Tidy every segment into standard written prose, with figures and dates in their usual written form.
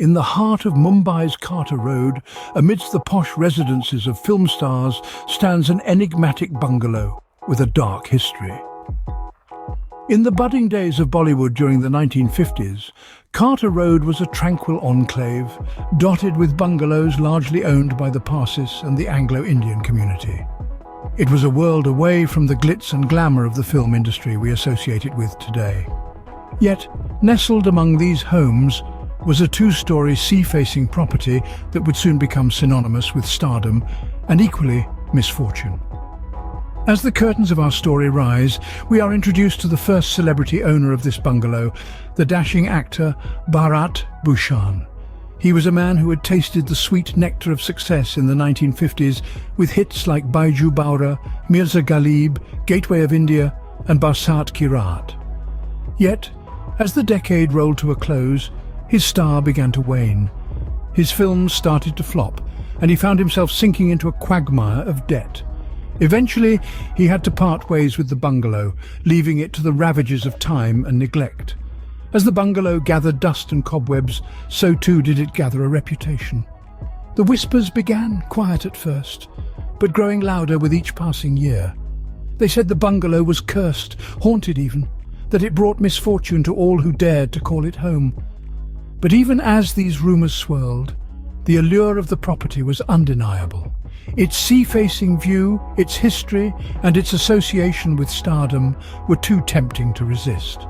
In the heart of Mumbai's Carter Road, amidst the posh residences of film stars, stands an enigmatic bungalow with a dark history. In the budding days of Bollywood during the 1950s, Carter Road was a tranquil enclave, dotted with bungalows largely owned by the Parsis and the Anglo-Indian community. It was a world away from the glitz and glamour of the film industry we associate it with today. Yet, nestled among these homes was a two-story sea-facing property that would soon become synonymous with stardom and equally misfortune. As the curtains of our story rise, we are introduced to the first celebrity owner of this bungalow, the dashing actor Bharat Bhushan. He was a man who had tasted the sweet nectar of success in the 1950s with hits like Baiju Bawra, Mirza Ghalib, Gateway of India and Barsat Ki Raat. Yet, as the decade rolled to a close, his star began to wane. His films started to flop, and he found himself sinking into a quagmire of debt. Eventually, he had to part ways with the bungalow, leaving it to the ravages of time and neglect. As the bungalow gathered dust and cobwebs, so too did it gather a reputation. The whispers began quiet at first, but growing louder with each passing year. They said the bungalow was cursed, haunted even, that it brought misfortune to all who dared to call it home. But even as these rumours swirled, the allure of the property was undeniable. Its sea-facing view, its history, and its association with stardom were too tempting to resist.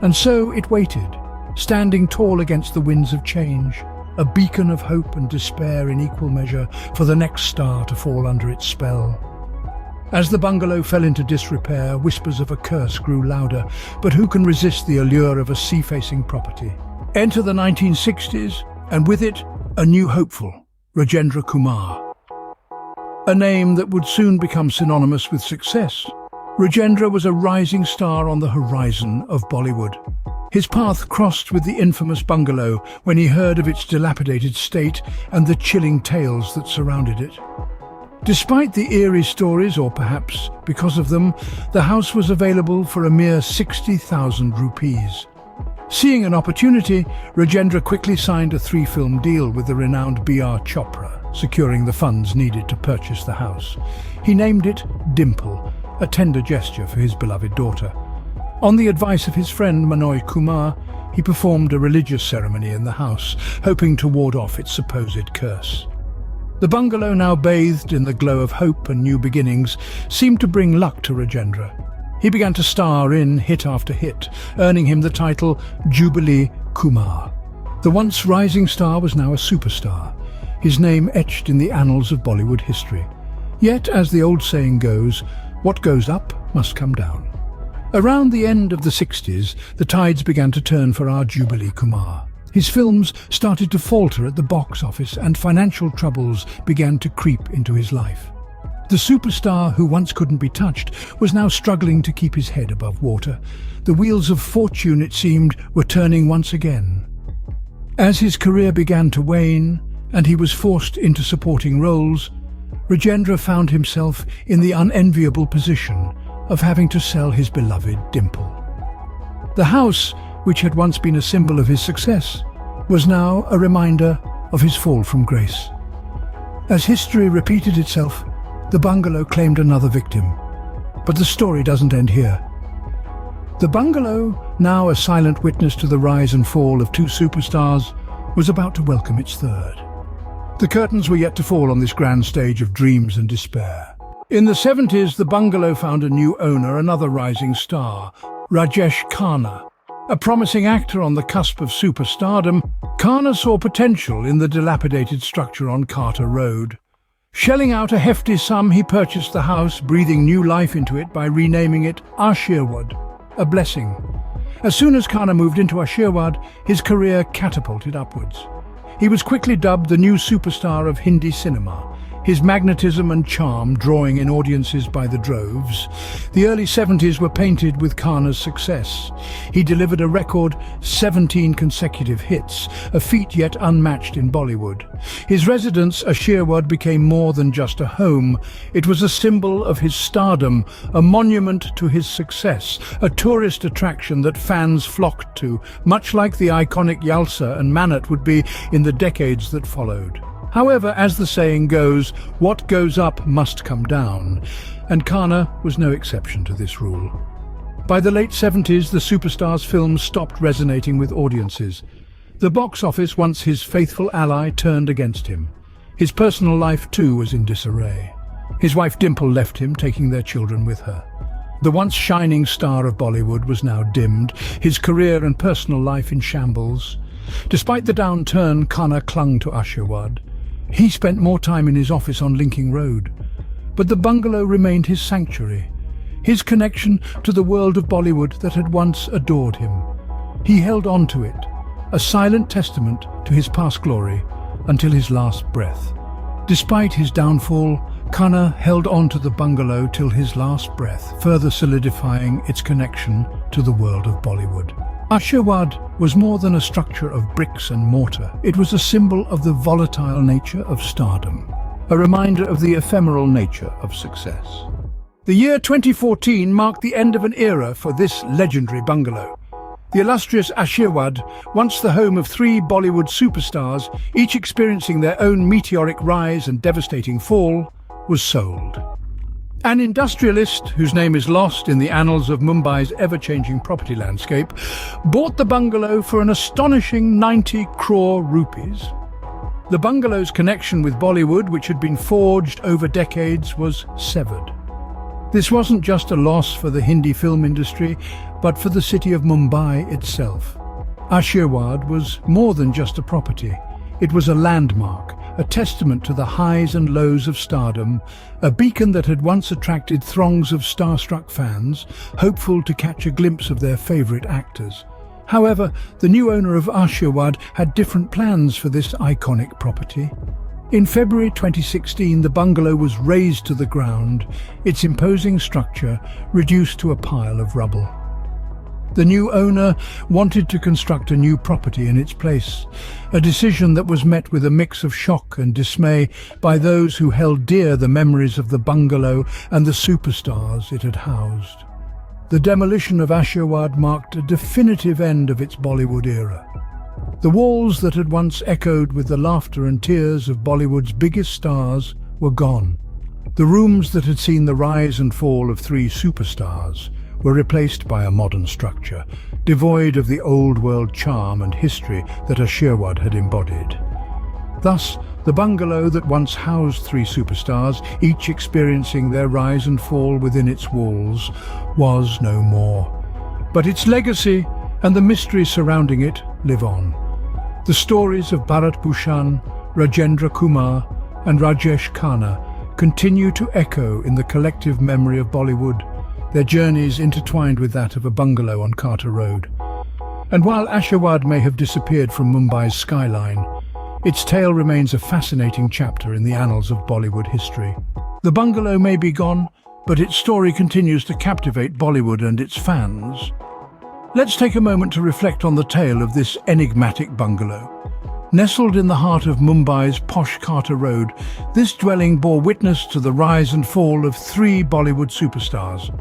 And so it waited, standing tall against the winds of change, a beacon of hope and despair in equal measure for the next star to fall under its spell. As the bungalow fell into disrepair, whispers of a curse grew louder, but who can resist the allure of a sea-facing property? Enter the 1960s, and with it, a new hopeful, Rajendra Kumar. A name that would soon become synonymous with success. Rajendra was a rising star on the horizon of Bollywood. His path crossed with the infamous bungalow when he heard of its dilapidated state and the chilling tales that surrounded it. Despite the eerie stories, or perhaps because of them, the house was available for a mere 60,000 rupees. Seeing an opportunity, Rajendra quickly signed a 3-film deal with the renowned B.R. Chopra, securing the funds needed to purchase the house. He named it Dimple, a tender gesture for his beloved daughter. On the advice of his friend Manoy Kumar, he performed a religious ceremony in the house, hoping to ward off its supposed curse. The bungalow, now bathed in the glow of hope and new beginnings, seemed to bring luck to Rajendra. He began to star in hit after hit, earning him the title Jubilee Kumar. The once rising star was now a superstar, his name etched in the annals of Bollywood history. Yet, as the old saying goes, what goes up must come down. Around the end of the 60s, the tides began to turn for our Jubilee Kumar. His films started to falter at the box office, and financial troubles began to creep into his life. The superstar, who once couldn't be touched, was now struggling to keep his head above water. The wheels of fortune, it seemed, were turning once again. As his career began to wane, and he was forced into supporting roles, Rajendra found himself in the unenviable position of having to sell his beloved Dimple. The house, which had once been a symbol of his success, was now a reminder of his fall from grace. As history repeated itself, the bungalow claimed another victim. But the story doesn't end here. The bungalow, now a silent witness to the rise and fall of two superstars, was about to welcome its third. The curtains were yet to fall on this grand stage of dreams and despair. In the 70s, the bungalow found a new owner, another rising star, Rajesh Khanna. A promising actor on the cusp of superstardom, Khanna saw potential in the dilapidated structure on Carter Road. Shelling out a hefty sum, he purchased the house, breathing new life into it by renaming it Aashirwad, a blessing. As soon as Khanna moved into Aashirwad, his career catapulted upwards. He was quickly dubbed the new superstar of Hindi cinema. his magnetism and charm drawing in audiences by the droves. The early 70s were painted with Khanna's success. He delivered a record 17 consecutive hits, a feat yet unmatched in Bollywood. His residence, Aashirwad, became more than just a home. It was a symbol of his stardom, a monument to his success, a tourist attraction that fans flocked to, much like the iconic Yalsa and Manat would be in the decades that followed. However, as the saying goes, what goes up must come down, and Khanna was no exception to this rule. By the late 70s, the superstar's films stopped resonating with audiences. The box office, once his faithful ally, turned against him. His personal life, too, was in disarray. His wife Dimple left him, taking their children with her. The once shining star of Bollywood was now dimmed, his career and personal life in shambles. Despite the downturn, Khanna clung to Aashirwad. He spent more time in his office on Linking Road. But the bungalow remained his sanctuary, his connection to the world of Bollywood that had once adored him. He held on to it, a silent testament to his past glory, until his last breath. Despite his downfall, Khanna held on to the bungalow till his last breath, further solidifying its connection to the world of Bollywood. Aashirwad was more than a structure of bricks and mortar. It was a symbol of the volatile nature of stardom, a reminder of the ephemeral nature of success. The year 2014 marked the end of an era for this legendary bungalow. The illustrious Aashirwad, once the home of three Bollywood superstars, each experiencing their own meteoric rise and devastating fall, was sold. An industrialist, whose name is lost in the annals of Mumbai's ever-changing property landscape, bought the bungalow for an astonishing 90 crore rupees. The bungalow's connection with Bollywood, which had been forged over decades, was severed. This wasn't just a loss for the Hindi film industry, but for the city of Mumbai itself. Aashirwad was more than just a property. It was a landmark, a testament to the highs and lows of stardom, a beacon that had once attracted throngs of starstruck fans, hopeful to catch a glimpse of their favourite actors. However, the new owner of Aashirwad had different plans for this iconic property. In February 2016, the bungalow was razed to the ground, its imposing structure reduced to a pile of rubble. The new owner wanted to construct a new property in its place, a decision that was met with a mix of shock and dismay by those who held dear the memories of the bungalow and the superstars it had housed. The demolition of Aashirwad marked a definitive end of its Bollywood era. The walls that had once echoed with the laughter and tears of Bollywood's biggest stars were gone. The rooms that had seen the rise and fall of three superstars were replaced by a modern structure, devoid of the old-world charm and history that Aashirwad had embodied. Thus, the bungalow that once housed three superstars, each experiencing their rise and fall within its walls, was no more. But its legacy and the mystery surrounding it live on. The stories of Bharat Bhushan, Rajendra Kumar and Rajesh Khanna continue to echo in the collective memory of Bollywood, their journeys intertwined with that of a bungalow on Carter Road. And while Aashirwad may have disappeared from Mumbai's skyline, its tale remains a fascinating chapter in the annals of Bollywood history. The bungalow may be gone, but its story continues to captivate Bollywood and its fans. Let's take a moment to reflect on the tale of this enigmatic bungalow. Nestled in the heart of Mumbai's posh Carter Road, this dwelling bore witness to the rise and fall of three Bollywood superstars.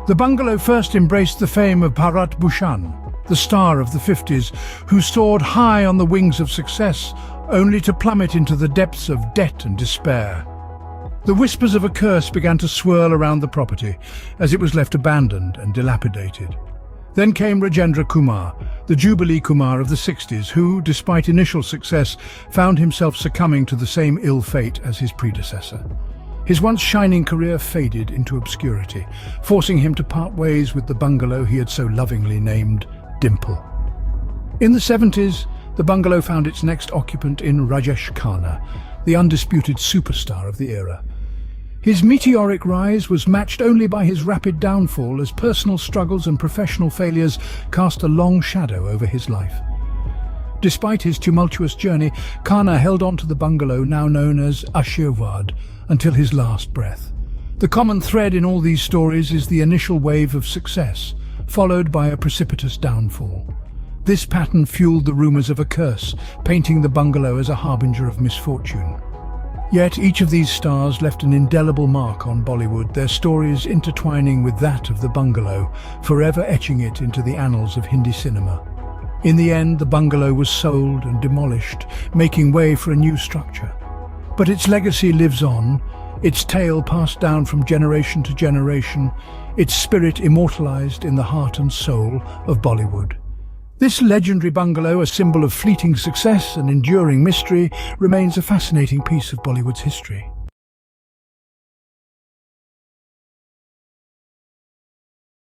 The bungalow first embraced the fame of Bharat Bhushan, the star of the 50s, who soared high on the wings of success, only to plummet into the depths of debt and despair. The whispers of a curse began to swirl around the property, as it was left abandoned and dilapidated. Then came Rajendra Kumar, the Jubilee Kumar of the 60s, who, despite initial success, found himself succumbing to the same ill fate as his predecessor. His once shining career faded into obscurity, forcing him to part ways with the bungalow he had so lovingly named Dimple. In the 70s, the bungalow found its next occupant in Rajesh Khanna, the undisputed superstar of the era. His meteoric rise was matched only by his rapid downfall, as personal struggles and professional failures cast a long shadow over his life. Despite his tumultuous journey, Khanna held on to the bungalow now known as Aashirwad until his last breath. The common thread in all these stories is the initial wave of success, followed by a precipitous downfall. This pattern fueled the rumors of a curse, painting the bungalow as a harbinger of misfortune. Yet each of these stars left an indelible mark on Bollywood, their stories intertwining with that of the bungalow, forever etching it into the annals of Hindi cinema. In the end, the bungalow was sold and demolished, making way for a new structure. But its legacy lives on, its tale passed down from generation to generation, its spirit immortalized in the heart and soul of Bollywood. This legendary bungalow, a symbol of fleeting success and enduring mystery, remains a fascinating piece of Bollywood's history.